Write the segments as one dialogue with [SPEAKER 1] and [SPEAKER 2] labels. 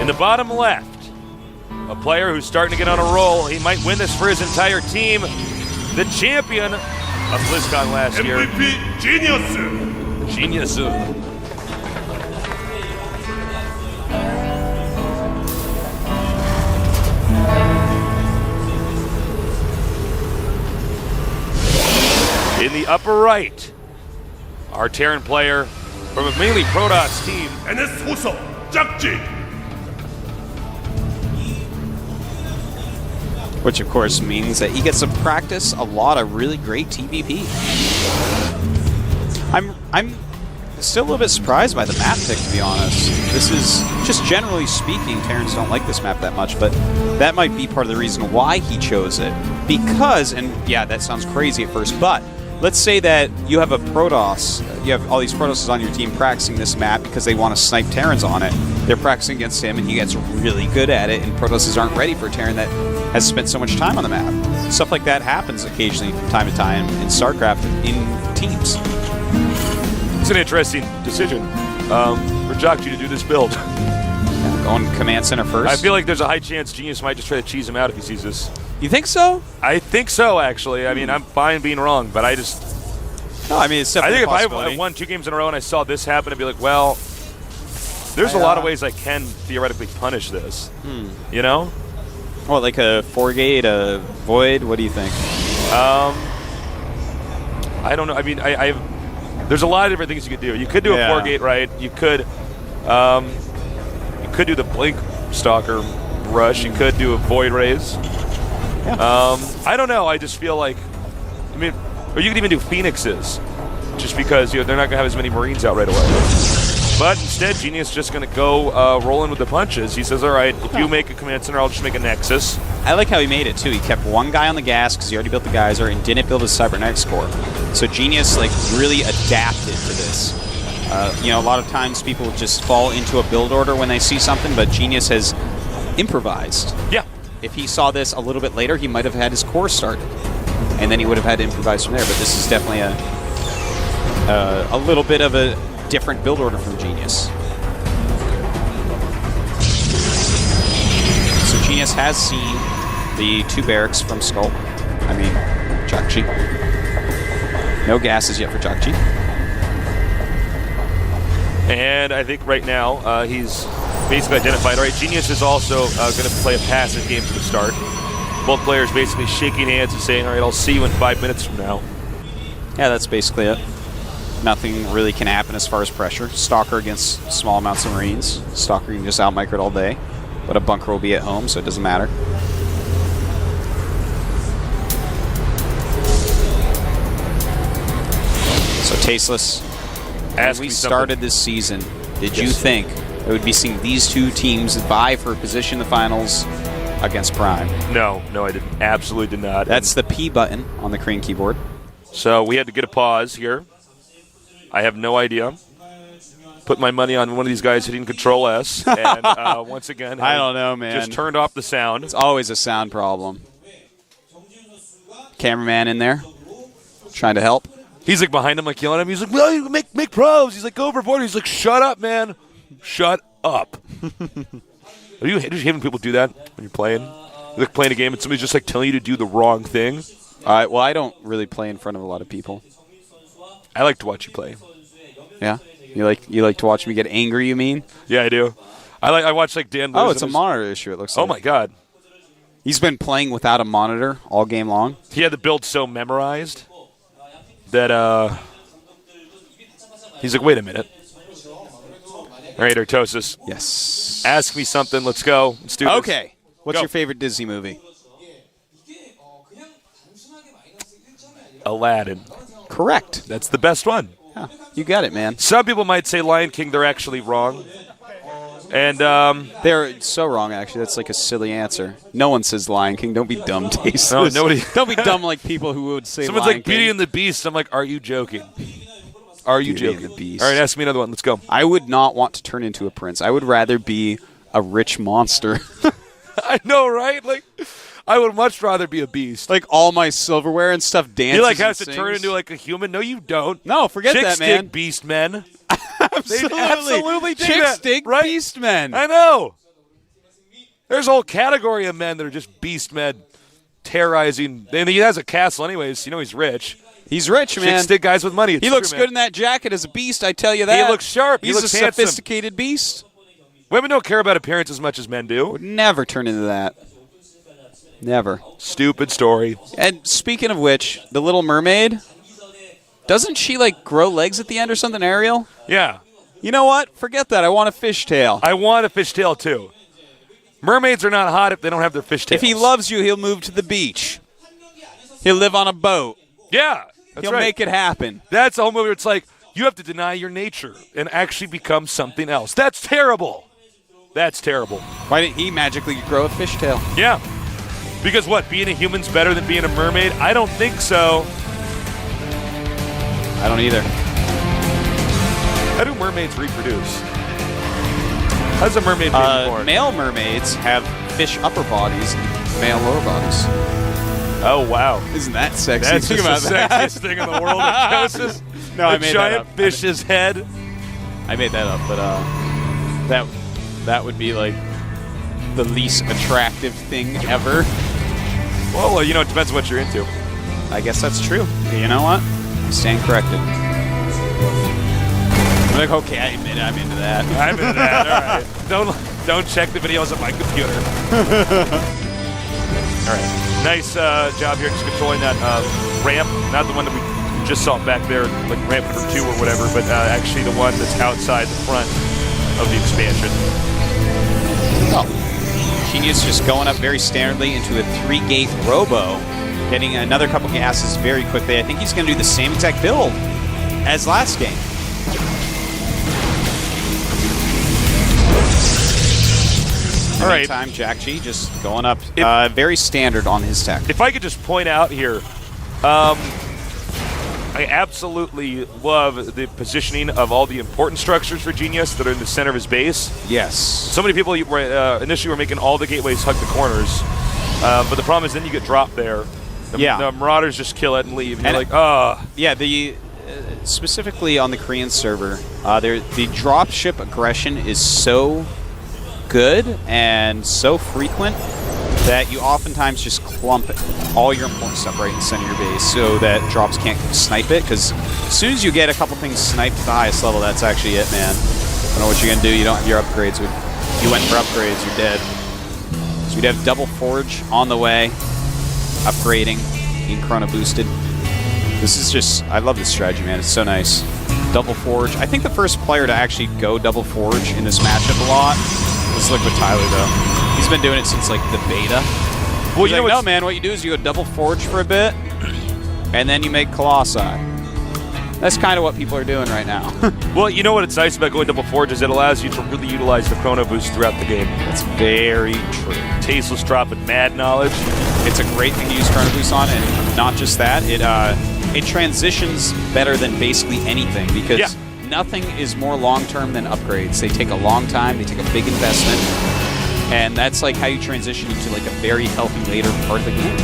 [SPEAKER 1] In the bottom left, a player who's starting to get on a roll. He might win this for his entire team. The champion of BlizzCon last year.
[SPEAKER 2] MVP Genius.
[SPEAKER 1] Genius. In the upper right, our Terran player from a mainly Protoss team.
[SPEAKER 2] NSH 짝지.
[SPEAKER 3] Which, of course, means that he gets to practice a lot of really great TVP. I'm still a little bit surprised by the map pick, to be honest. This is, just generally speaking, Terrans don't like this map that much, but that might be part of the reason why he chose it. Because, and yeah, that sounds crazy at first, but let's say that you have a Protoss, you have all these Protosses on your team practicing this map because they want to snipe Terrans on it. They're practicing against him, and he gets really good at it, and Protosses aren't ready for a Terran that has spent so much time on the map. Stuff like that happens occasionally from time to time in StarCraft in teams.
[SPEAKER 1] It's an interesting decision for Jockji to do this build.
[SPEAKER 3] Yeah, going command center first.
[SPEAKER 1] I feel like there's a high chance Genius might just try to cheese him out if he sees this.
[SPEAKER 3] You think so?
[SPEAKER 1] I think so, actually. I mean, I'm fine being wrong, but I just...
[SPEAKER 3] No, I mean, it's definitely
[SPEAKER 1] I think
[SPEAKER 3] a
[SPEAKER 1] if
[SPEAKER 3] possibility.
[SPEAKER 1] I won 2 games in a row and I saw this happen, I'd be like, well, there's a lot of ways I can theoretically punish this. You know?
[SPEAKER 3] What, like a 4-gate, a Void? What do you think?
[SPEAKER 1] I don't know. I mean, there's a lot of different things you could do. You could do a 4-gate, right? You could do the Blink Stalker rush. You could do a Void Raise. Yeah. I don't know. I just feel like, I mean, or you could even do Phoenixes, just because they're not going to have as many Marines out right away. But instead, Genius just going to go rolling with the punches. He says, all right, if you make a command center, I'll just make a Nexus.
[SPEAKER 3] I like how he made it, too. He kept one guy on the gas because he already built the geyser and didn't build his Cybernetics core. So Genius, like, really adapted to this. You know, a lot of times people just fall into a build order when they see something, but Genius has improvised.
[SPEAKER 1] Yeah.
[SPEAKER 3] If he saw this a little bit later, he might have had his core started. And then he would have had to improvise from there. But this is definitely a little bit of a different build order from Genius. So Genius has seen the 2 barracks from Skull. I mean, Jockji. No gases yet for Jockji.
[SPEAKER 1] And I think right now he's basically identified, all right, Genius is also going to play a passive game from the start. Both players basically shaking hands and saying, all right, I'll see you in 5 minutes from now.
[SPEAKER 3] Yeah, that's basically it. Nothing really can happen as far as pressure. Stalker against small amounts of Marines. Stalker can just out-micro it all day. But a bunker will be at home, so it doesn't matter. So Tasteless, as we started this season, did you think it would be seeing these 2 teams vie for a position in the finals against Prime?
[SPEAKER 1] No, I didn't. Absolutely did not.
[SPEAKER 3] That's the P button on the Crane keyboard.
[SPEAKER 1] So we had to get a pause here. I have no idea. Put my money on one of these guys hitting Control S, and once again,
[SPEAKER 3] I don't know, man.
[SPEAKER 1] Just turned off the sound.
[SPEAKER 3] It's always a sound problem. Cameraman in there, trying to help.
[SPEAKER 1] He's like behind him, like yelling at him. He's like, "Well, you make pros." He's like, "Go overboard." He's like, "Shut up, man. Shut up." Are you having people do that when you're playing? You're like playing a game and somebody's just like telling you to do the wrong thing?
[SPEAKER 3] Well, I don't really play in front of a lot of people.
[SPEAKER 1] I like to watch you play.
[SPEAKER 3] Yeah? You like to watch me get angry, you mean?
[SPEAKER 1] Yeah, I do. I watch like Dan lose.
[SPEAKER 3] Oh, it's a monitor issue, it looks like.
[SPEAKER 1] Oh, my God.
[SPEAKER 3] He's been playing without a monitor all game long.
[SPEAKER 1] He had the build so memorized that he's like, wait a minute. All right, Artosis.
[SPEAKER 3] Yes.
[SPEAKER 1] Ask me something. Let's go. Let's do this.
[SPEAKER 3] Okay. What's your favorite Disney movie?
[SPEAKER 1] Aladdin.
[SPEAKER 3] Correct.
[SPEAKER 1] That's the best one.
[SPEAKER 3] Yeah, you got it, man.
[SPEAKER 1] Some people might say Lion King. They're actually wrong. And
[SPEAKER 3] they're so wrong, actually. That's like a silly answer. No one says Lion King. Don't be dumb, Tasteless.
[SPEAKER 1] No, nobody.
[SPEAKER 3] Don't be dumb like people who would say
[SPEAKER 1] Someone's
[SPEAKER 3] Lion
[SPEAKER 1] like
[SPEAKER 3] King.
[SPEAKER 1] Beauty and the Beast. I'm like, are you joking? Are you
[SPEAKER 3] Beauty
[SPEAKER 1] joking?
[SPEAKER 3] and the Beast.
[SPEAKER 1] All right, ask me another one. Let's go.
[SPEAKER 3] I would not want to turn into a prince. I would rather be a rich monster.
[SPEAKER 1] I know, right? Like, I would much rather be a beast.
[SPEAKER 3] Like all my silverware and stuff dances.
[SPEAKER 1] He like has
[SPEAKER 3] and
[SPEAKER 1] to turn
[SPEAKER 3] sings.
[SPEAKER 1] into like a human. No, you don't.
[SPEAKER 3] No, forget
[SPEAKER 1] Chicks
[SPEAKER 3] that, man.
[SPEAKER 1] dig beast men.
[SPEAKER 3] Absolutely.
[SPEAKER 1] They absolutely dig
[SPEAKER 3] Chicks
[SPEAKER 1] that,
[SPEAKER 3] dig
[SPEAKER 1] right?
[SPEAKER 3] beast men.
[SPEAKER 1] I know. There's a whole category of men that are just beast men, terrorizing. And he has a castle anyways. You know he's rich.
[SPEAKER 3] He's rich, man.
[SPEAKER 1] Chicks dig guys with money.
[SPEAKER 3] He looks good in that jacket as a beast, I tell you that.
[SPEAKER 1] He looks sharp.
[SPEAKER 3] He's
[SPEAKER 1] he looks
[SPEAKER 3] a
[SPEAKER 1] handsome.
[SPEAKER 3] sophisticated beast.
[SPEAKER 1] Women don't care about appearance as much as men do.
[SPEAKER 3] Would never turn into that. Never.
[SPEAKER 1] Stupid story.
[SPEAKER 3] And speaking of which, the Little Mermaid, doesn't she, like, grow legs at the end or something, Ariel?
[SPEAKER 1] Yeah.
[SPEAKER 3] You know what? Forget that. I want a fishtail.
[SPEAKER 1] I want a fishtail, too. Mermaids are not hot if they don't have their fishtails.
[SPEAKER 3] If he loves you, he'll move to the beach. He'll live on a boat.
[SPEAKER 1] Yeah. That's
[SPEAKER 3] He'll
[SPEAKER 1] right.
[SPEAKER 3] make it happen.
[SPEAKER 1] That's the whole movie where it's like, you have to deny your nature and actually become something else. That's terrible. That's terrible.
[SPEAKER 3] Why didn't he magically grow a fishtail?
[SPEAKER 1] Yeah. Because what, being a human's better than being a mermaid? I don't think so.
[SPEAKER 3] I don't either.
[SPEAKER 1] How do mermaids reproduce? How does a mermaid baby born?
[SPEAKER 3] Male mermaids have fish upper bodies and male lower bodies.
[SPEAKER 1] Oh, wow.
[SPEAKER 3] Isn't that sexy?
[SPEAKER 1] That's
[SPEAKER 3] Think
[SPEAKER 1] just the
[SPEAKER 3] about that.
[SPEAKER 1] sexiest thing in the world. Joseph.
[SPEAKER 3] No, I
[SPEAKER 1] a
[SPEAKER 3] made that
[SPEAKER 1] giant
[SPEAKER 3] up.
[SPEAKER 1] fish's head.
[SPEAKER 3] I made that up, but that would be like the least attractive thing ever.
[SPEAKER 1] Well, you know, it depends on what you're into.
[SPEAKER 3] I guess that's true. You know what? I stand corrected. I'm like, okay, I admit it. I'm into that.
[SPEAKER 1] I'm into that. All right. Don't check the videos on my computer. All right. Nice job here just controlling that ramp. Not the one that we just saw back there, like ramp number 2 or whatever, but actually the one that's outside the front of the expansion.
[SPEAKER 3] Oh. Genius just going up very standardly into a 3-gate robo, getting another couple gases very quickly. I think he's going to do the same exact build as last game.
[SPEAKER 1] All right.
[SPEAKER 3] Meantime, Jack G just going up very standard on his tech.
[SPEAKER 1] If I could just point out here, I absolutely love the positioning of all the important structures for Genius that are in the center of his base.
[SPEAKER 3] Yes.
[SPEAKER 1] So many people initially were making all the gateways hug the corners, but the problem is then you get dropped there. The Marauders just kill it and leave, and you're like, ah.
[SPEAKER 3] Yeah, specifically on the Korean server, the dropship aggression is so good and so frequent that you oftentimes just clump all your important stuff right in the center of your base so that drops can't snipe it, because as soon as you get a couple things sniped at the highest level, that's actually it, man. I don't know what you're going to do. You don't have your upgrades. If you went for upgrades, you're dead. So we'd have double forge on the way, upgrading, being chrono boosted. This is just, I love this strategy, man. It's so nice. Double forge. I think the first player to actually go double forge in this matchup a lot was Liquid Tyler, though. He's been doing it since, like, the beta.
[SPEAKER 1] Well, you know
[SPEAKER 3] no, man, what you do is you go double forge for a bit, and then you make Colossi. That's kind of what people are doing right now.
[SPEAKER 1] Well, you know what it's nice about going double forge is it allows you to really utilize the chrono boost throughout the game.
[SPEAKER 3] That's very true.
[SPEAKER 1] Tasteless dropping mad knowledge.
[SPEAKER 3] It's a great thing to use chrono boost on, and not just that, it transitions better than basically anything, because nothing is more long-term than upgrades. They take a long time, they take a big investment, and that's like how you transition into like a very healthy later part of the game.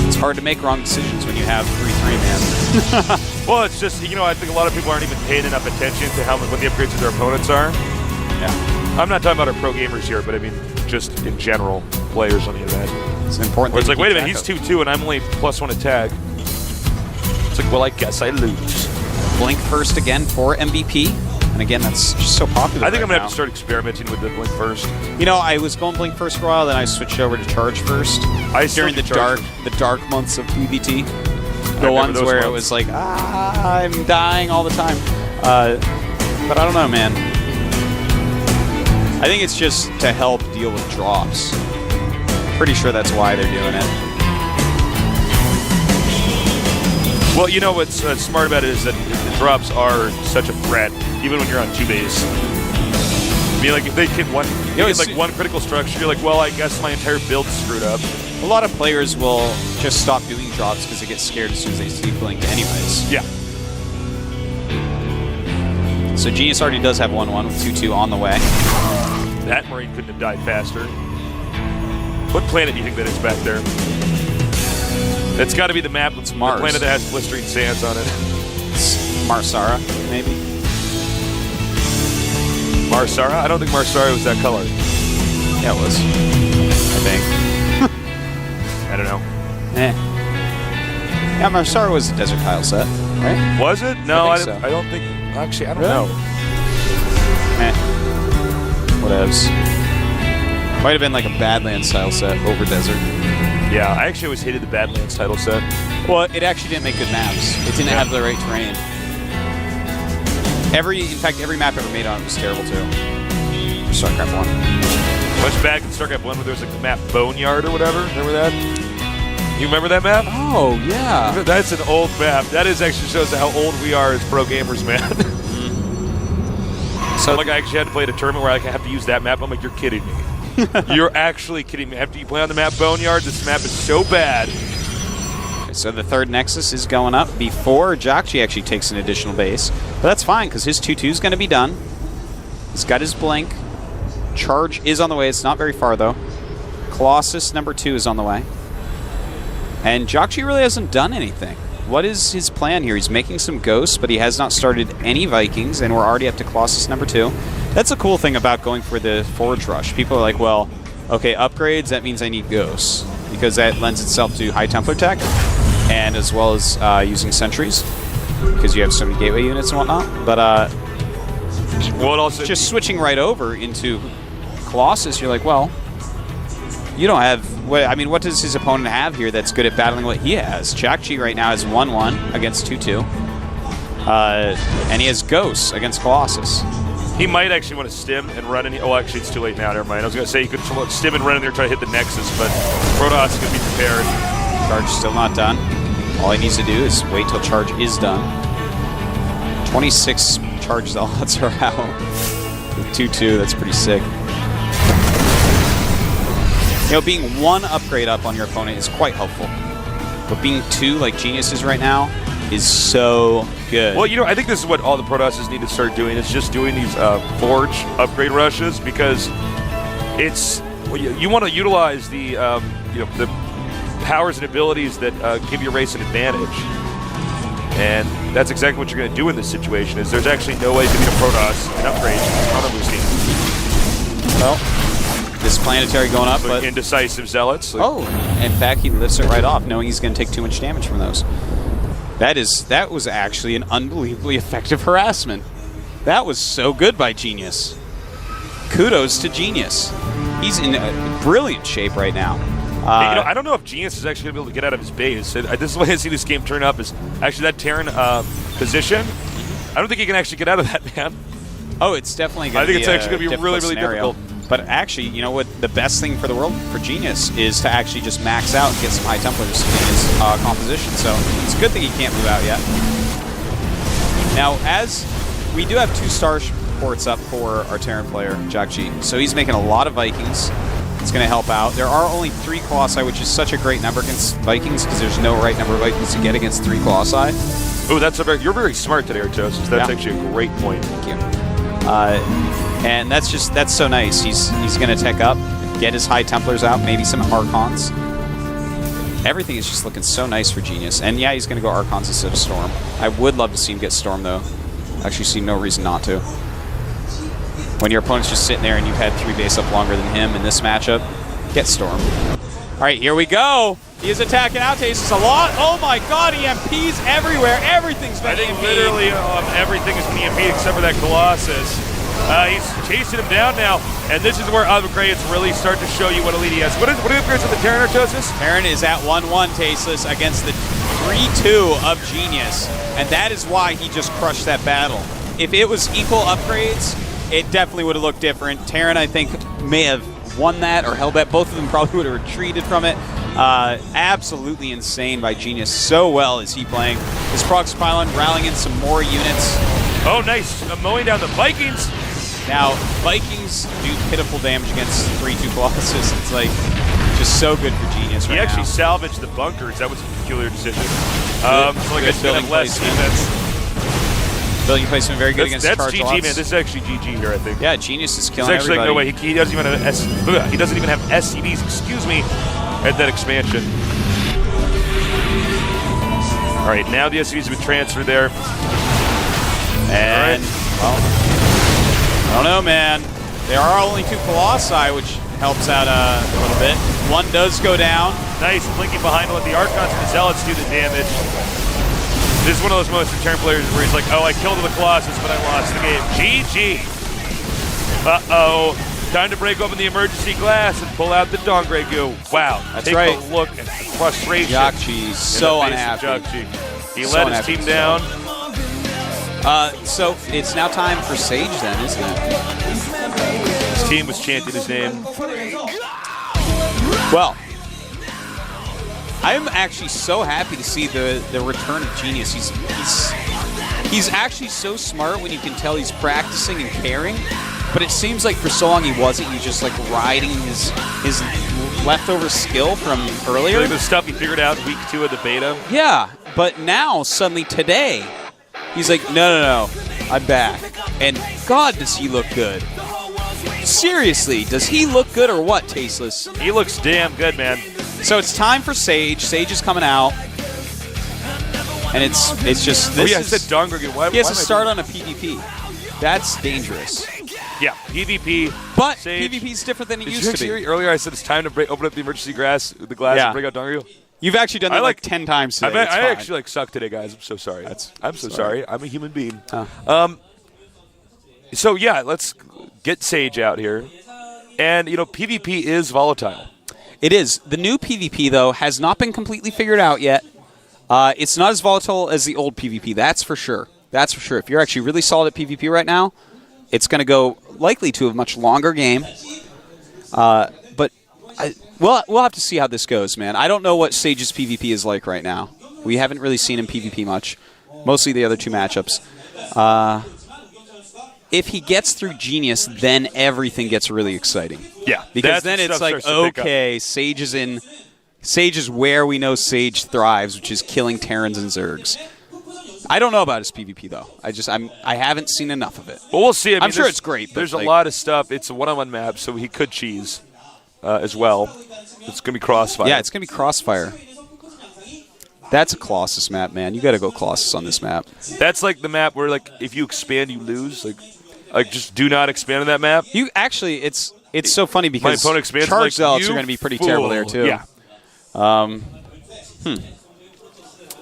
[SPEAKER 3] It's hard to make wrong decisions when you have 3-3, man.
[SPEAKER 1] Well, it's just, you know, I think a lot of people aren't even paying enough attention to what the upgrades of their opponents are.
[SPEAKER 3] Yeah.
[SPEAKER 1] I'm not talking about our pro gamers here, but I mean just in general, players on the event.
[SPEAKER 3] It's important.
[SPEAKER 1] Where it's like, wait a minute, he's 2-2 and I'm only +1 attack. It's like, well, I guess I lose.
[SPEAKER 3] Blink first again for MVP. And again, that's just so popular.
[SPEAKER 1] I think I'm going to
[SPEAKER 3] right
[SPEAKER 1] have to start experimenting with the blink first.
[SPEAKER 3] You know, I was going blink first for a while, then I switched over to charge first. During the dark months of PvT. The ones where it was like, I'm dying all the time. But I don't know, man. I think it's just to help deal with drops. Pretty sure that's why they're doing it.
[SPEAKER 1] Well, you know what's smart about it is that the drops are such a threat, even when you're on 2 base. I mean, like, if they hit one critical structure, you're like, well, I guess my entire build's screwed up.
[SPEAKER 3] A lot of players will just stop doing drops because they get scared as soon as they see Blink anyways.
[SPEAKER 1] Yeah.
[SPEAKER 3] So Genius already does have 1-1 with 2-2 on the way.
[SPEAKER 1] That Marine couldn't have died faster. What planet do you think that is back there? It's got to be the map. It's
[SPEAKER 3] Mars.
[SPEAKER 1] The planet that has blistering sands on it.
[SPEAKER 3] It's Marsara, maybe?
[SPEAKER 1] Marsara? I don't think Marsara was that color.
[SPEAKER 3] Yeah, it was. I think.
[SPEAKER 1] I don't know.
[SPEAKER 3] Yeah, Marsara was a desert tile set, right?
[SPEAKER 1] Was it? No,
[SPEAKER 3] I
[SPEAKER 1] I,
[SPEAKER 3] think so.
[SPEAKER 1] I don't think. Actually, I don't
[SPEAKER 3] Really?
[SPEAKER 1] know.
[SPEAKER 3] Whatevs. Might have been like a Badlands style set over desert.
[SPEAKER 1] Yeah, I actually always hated the Badlands title set.
[SPEAKER 3] Well, it actually didn't make good maps. It didn't have the right terrain. In fact, every map ever made on it was terrible too. StarCraft 1.
[SPEAKER 1] Much back in StarCraft 1 where there was like the map Boneyard or whatever. Remember that? You remember that map?
[SPEAKER 3] Oh, yeah.
[SPEAKER 1] That's an old map. That is actually shows how old we are as pro gamers, man. So like I actually had to play at a tournament where I have to use that map. I'm like, you're kidding me. You're actually kidding me. After you play on the map Boneyard, this map is so bad.
[SPEAKER 3] So the third Nexus is going up before Jakchi actually takes an additional base. But that's fine, because his 2-2 is going to be done. He's got his blink. Charge is on the way. It's not very far, though. Colossus number 2 is on the way. And Jakchi really hasn't done anything. What is his plan here? He's making some ghosts, but he has not started any Vikings, and we're already up to Colossus number 2. That's a cool thing about going for the Forge Rush. People are like, well, okay, upgrades, that means I need ghosts, because that lends itself to high Templar tech, and as well as using sentries, because you have so many gateway units and whatnot. But
[SPEAKER 1] Well, also
[SPEAKER 3] just switching right over into Colossus, you're like, well, you don't have... I mean, what does his opponent have here that's good at battling what he has? Jakchi right now has 1-1 against 2-2. And he has Ghosts against Colossus.
[SPEAKER 1] he might actually want to stim and run in. Oh, actually, it's too late now. Never mind. I was going to say you could stim and run in there and try to hit the Nexus, but Protoss is going to be prepared.
[SPEAKER 3] Charge still not done. All he needs to do is wait till charge is done. 26 charge zealots are out. With 2-2, that's pretty sick. You know, being one upgrade up on your opponent is quite helpful. But being two, like Genius is right now, is so good.
[SPEAKER 1] Well, you know, I think this is what all the Protosses need to start doing, is just doing these Forge upgrade rushes, because it's... Well, you want to utilize the, you know, the powers and abilities that give your race an advantage. And that's exactly what you're going to do in this situation, is there's actually no way to beat a Protoss and upgrade counter boosting.
[SPEAKER 3] Well, this planetary going up, but...
[SPEAKER 1] Indecisive Zealots. Like,
[SPEAKER 3] oh, in fact, he lifts it right off, knowing he's going to take too much damage from those. That was actually an unbelievably effective harassment. That was so good by Genius. Kudos to Genius. He's in brilliant shape right now.
[SPEAKER 1] you know, I don't know if Genius is actually going to be able to get out of his base. This is the way I see this game turn up, is actually that Terran position. I don't think he can actually get out of that, man.
[SPEAKER 3] Oh, it's definitely going to be
[SPEAKER 1] I think it's actually going to be really, really difficult.
[SPEAKER 3] But actually, you know what? The best thing for the world, for Genius, is to actually just max out and get some high Templars in his composition. So it's a good thing he can't move out yet. Now, as we do have 2 star ports up for our Terran player, Jakchi. So he's making a lot of Vikings. It's going to help out. There are only 3 Colossi, which is such a great number against Vikings, because there's no right number of Vikings to get against 3 Colossi.
[SPEAKER 1] Oh, that's you're very smart today, Artosis. That's actually a great point.
[SPEAKER 3] Thank you. And that's so nice. He's going to tech up, get his high Templars out, maybe some Archons. Everything is just looking so nice for Genius. And yeah, he's going to go Archons instead of Storm. I would love to see him get Storm, though. Actually see no reason not to. When your opponent's just sitting there and you've had 3 base up longer than him in this matchup, get Storm. All right, here we go. He is attacking out. Tastes a lot. Oh my God, EMPs everywhere. Everything's been
[SPEAKER 1] I think
[SPEAKER 3] EMP'd.
[SPEAKER 1] literally everything is being EMP'd except for that Colossus. He's chasing him down now, and this is where upgrades really start to show you what elite he has. What are the upgrades with the Terran, Artosis?
[SPEAKER 3] Terran is at 1-1, Tasteless, against the 3-2 of Genius, and that is why he just crushed that battle. If it was equal upgrades, it definitely would have looked different. Terran, I think, may have won that or held that. Both of them probably would have retreated from it. Absolutely insane by Genius. So well is he playing. His Prox Pylon rallying in some more units.
[SPEAKER 1] Oh, nice. Mowing down the Vikings.
[SPEAKER 3] Now, Vikings do pitiful damage against 3-2 Colossus. It's like just so good for Genius right now.
[SPEAKER 1] He actually salvaged the bunkers. That was a peculiar decision. So like I said, have less defense.
[SPEAKER 3] Building placement very good against
[SPEAKER 1] That's
[SPEAKER 3] charge
[SPEAKER 1] GG,
[SPEAKER 3] lots.
[SPEAKER 1] man. This is actually GG here, I think.
[SPEAKER 3] Yeah, Genius is killing
[SPEAKER 1] There's actually
[SPEAKER 3] everybody.
[SPEAKER 1] no way. He doesn't even have he doesn't even have SCVs, excuse me, at that expansion. All right, now the SCVs have been transferred there.
[SPEAKER 3] And, well, I don't know, man. There are only 2 Colossi, which helps out a little bit. One does go down.
[SPEAKER 1] Nice blinking behind to let the Archons and the Zealots do the damage. This is one of those moments for turn players where he's like, oh, I killed the Colossus, but I lost the game. GG. Uh-oh. Time to break open the emergency glass and pull out the Dongre goo. Wow.
[SPEAKER 3] That's
[SPEAKER 1] Take
[SPEAKER 3] right.
[SPEAKER 1] a look at frustration.
[SPEAKER 3] Yakchi's so unhappy.
[SPEAKER 1] He let his team down.
[SPEAKER 3] So it's now time for Sage then, isn't it?
[SPEAKER 1] His team was chanting his name.
[SPEAKER 3] Well, I'm actually so happy to see the return of Genius. He's actually so smart when you can tell he's practicing and caring, but it seems like for so long he wasn't. He was just like riding his leftover skill from earlier.
[SPEAKER 1] Like the stuff he figured out week 2 of the beta.
[SPEAKER 3] Yeah, but now suddenly today, he's like, no, I'm back. And God, does he look good. Seriously, does he look good or what, Tasteless?
[SPEAKER 1] He looks damn good, man.
[SPEAKER 3] So it's time for Sage. Sage is coming out. And it's just this.
[SPEAKER 1] Oh, yeah, I said Dongre goo.
[SPEAKER 3] He has to start on a PvP. That's dangerous.
[SPEAKER 1] Yeah, PvP.
[SPEAKER 3] But
[SPEAKER 1] Sage.
[SPEAKER 3] PvP is different than it
[SPEAKER 1] Did
[SPEAKER 3] used
[SPEAKER 1] you
[SPEAKER 3] to be.
[SPEAKER 1] hear earlier I said it's time to open up the emergency glass and bring out Dongre goo?
[SPEAKER 3] You've actually done that like 10 times today.
[SPEAKER 1] I actually suck today, guys. I'm so sorry. I'm so sorry. I'm a human being. So yeah, let's get Sage out here. And PvP is volatile.
[SPEAKER 3] It is. The new PvP though has not been completely figured out yet. It's not as volatile as the old PvP. That's for sure. That's for sure. If you're actually really solid at PvP right now, it's going to go likely to a much longer game. But we'll have to see how this goes, man. I don't know what Sage's PvP is like right now. We haven't really seen him PvP much. Mostly the other 2 matchups. If he gets through Genius, then everything gets really exciting.
[SPEAKER 1] Yeah.
[SPEAKER 3] Because then it's like, okay, Sage is where we know Sage thrives, which is killing Terrans and Zergs. I don't know about his PvP though. I haven't seen enough of it.
[SPEAKER 1] Well, we'll see. I mean,
[SPEAKER 3] I'm sure it's great. But
[SPEAKER 1] there's a lot of stuff. It's a one-on-one map, so he could cheese as well. It's gonna be Crossfire.
[SPEAKER 3] Yeah, it's gonna be Crossfire. That's a Colossus map, man. You got to go Colossus on this map.
[SPEAKER 1] That's like the map where like if you expand, you lose. Like just do not expand on that map.
[SPEAKER 3] You actually, it's so funny because
[SPEAKER 1] my opponent expands,
[SPEAKER 3] charge zealots are going to be pretty terrible there too.
[SPEAKER 1] Yeah.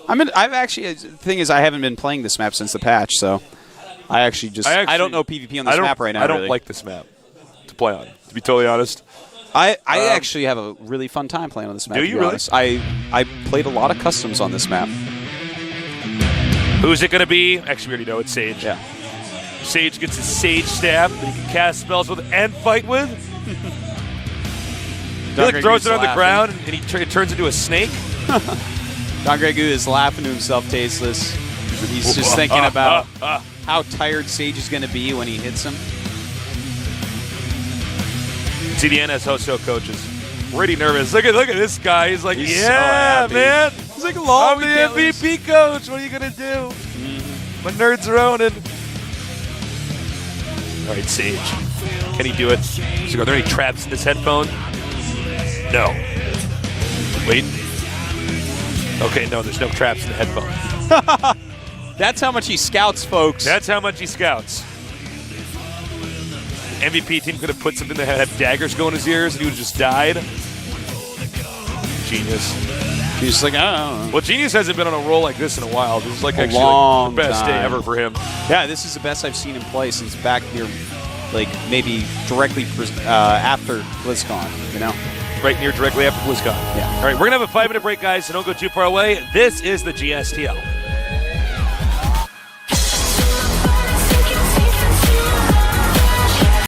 [SPEAKER 3] I've actually. The thing is, I haven't been playing this map since the patch, so I don't know PvP on this map right now.
[SPEAKER 1] I don't
[SPEAKER 3] really.
[SPEAKER 1] like this map to play on. To be totally honest.
[SPEAKER 3] I actually have a really fun time playing on this map.
[SPEAKER 1] Do you really?
[SPEAKER 3] Honest. I played a lot of customs on this map.
[SPEAKER 1] Who's it going to be? Actually, we already know it's Sage.
[SPEAKER 3] Yeah.
[SPEAKER 1] Sage gets his Sage staff that he can cast spells with and fight with. He like throws it on the ground and it turns into a snake.
[SPEAKER 3] Dongre goo is laughing to himself, Tasteless. He's just thinking about how tired Sage is going to be when he hits him.
[SPEAKER 1] See the NSH coaches. Pretty nervous. Look at this guy. He's like,
[SPEAKER 3] He's
[SPEAKER 1] yeah,
[SPEAKER 3] so
[SPEAKER 1] man.
[SPEAKER 3] He's like,
[SPEAKER 1] I'm the MVP coach. What are you going to do? My nerds are owning. All right, Sage. Can he do it? So are there any traps in this headphone? No. Wait. Okay, no, there's no traps in the headphone.
[SPEAKER 3] That's how much he scouts, folks.
[SPEAKER 1] That's how much he scouts. MVP team could have put something that had daggers going in his ears and he would have just died. Genius.
[SPEAKER 3] He's just like, I don't know.
[SPEAKER 1] Well, Genius hasn't been on a roll like this in a while. This is like actually
[SPEAKER 3] long
[SPEAKER 1] the best day
[SPEAKER 3] time.
[SPEAKER 1] ever for him.
[SPEAKER 3] Yeah, this is the best I've seen him play since back near, like, maybe directly after BlizzCon, you know?
[SPEAKER 1] Right near directly after BlizzCon.
[SPEAKER 3] Yeah.
[SPEAKER 1] All right, we're going to have a 5-minute break, guys, so don't go too far away. This is the GSTL.